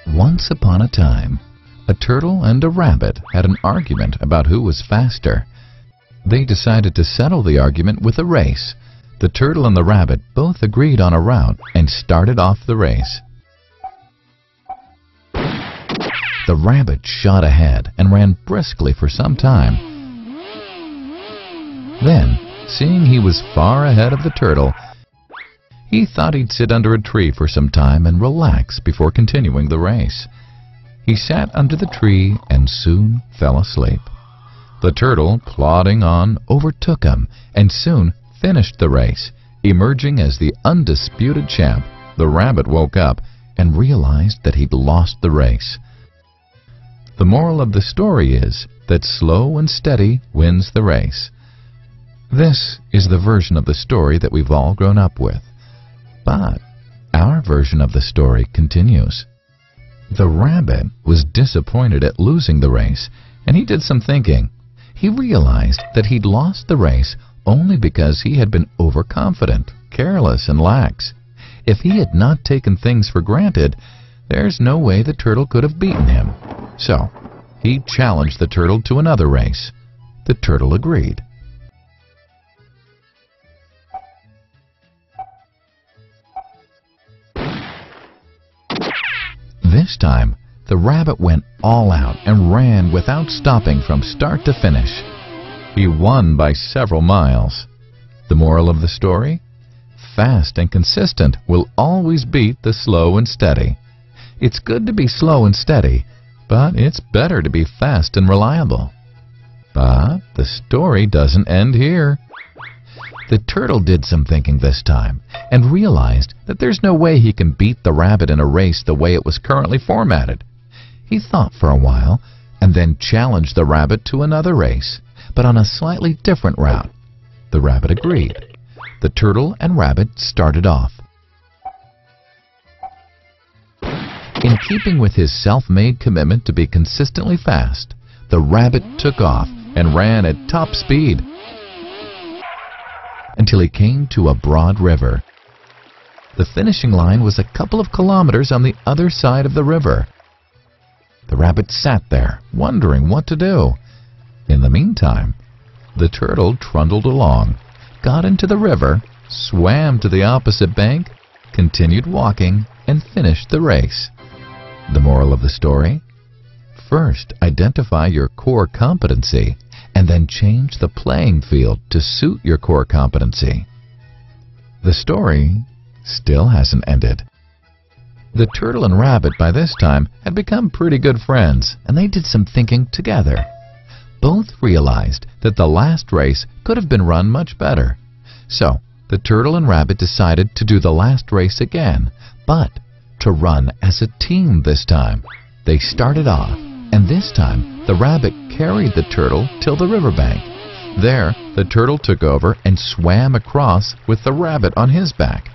Once upon a time, a turtle and a rabbit had an argument about who was faster. They decided to settle the argument with a race. The turtle and the rabbit both agreed on a route and started off the race. The rabbit shot ahead and ran briskly for some time. Then, seeing he was far ahead of the turtle, he thought he'd sit under a tree for some time and relax before continuing the race. He sat under the tree and soon fell asleep. The turtle, plodding on, overtook him and soon finished the race, emerging as the undisputed champ. The rabbit woke up and realized that he'd lost the race. The moral of the story is that slow and steady wins the race. This is the version of the story that we've all grown up with. But our version of the story continues. The rabbit was disappointed at losing the race, and he did some thinking. He realized that he'd lost the race only because he had been overconfident, careless, and lax. If he had not taken things for granted, there's no way the turtle could have beaten him. So, he challenged the turtle to another race. The turtle agreed. This time, the rabbit went all out and ran without stopping from start to finish. He won by several miles. The moral of the story? Fast and consistent will always beat the slow and steady. It's good to be slow and steady, but it's better to be fast and reliable. But the story doesn't end here. The turtle did some thinking this time and realized that there's no way he can beat the rabbit in a race the way it was currently formatted. He thought for a while and then challenged the rabbit to another race, but on a slightly different route. The rabbit agreed. The turtle and rabbit started off. In keeping with his self-made commitment to be consistently fast, the rabbit took off and ran at top speed until he came to a broad river. The finishing line was a couple of kilometers on the other side of the river. The rabbit sat there, wondering what to do. In the meantime, the turtle trundled along, got into the river, swam to the opposite bank, continued walking, and finished the race. The moral of the story? First, identify your core competency, and then change the playing field to suit your core competency. The story still hasn't ended. The turtle and rabbit by this time had become pretty good friends, and they did some thinking together. Both realized that the last race could have been run much better. So, the turtle and rabbit decided to do the last race again, but to run as a team this time. They started off, and this time the rabbit carried the turtle till the riverbank. There, the turtle took over and swam across with the rabbit on his back.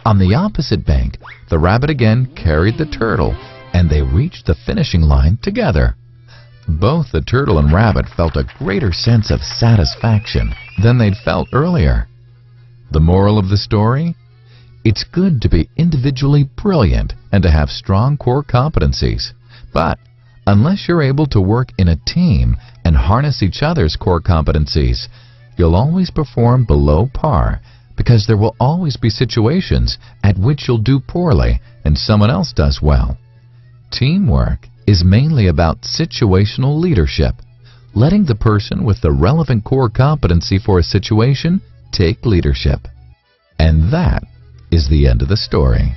On the opposite bank, the rabbit again carried the turtle, and they reached the finishing line together. Both the turtle and rabbit felt a greater sense of satisfaction than they'd felt earlier. The moral of the story? It's good to be individually brilliant and to have strong core competencies. But unless you're able to work in a team and harness each other's core competencies, you'll always perform below par, because there will always be situations at which you'll do poorly and someone else does well. Teamwork is mainly about situational leadership, letting the person with the relevant core competency for a situation take leadership. And that is the end of the story.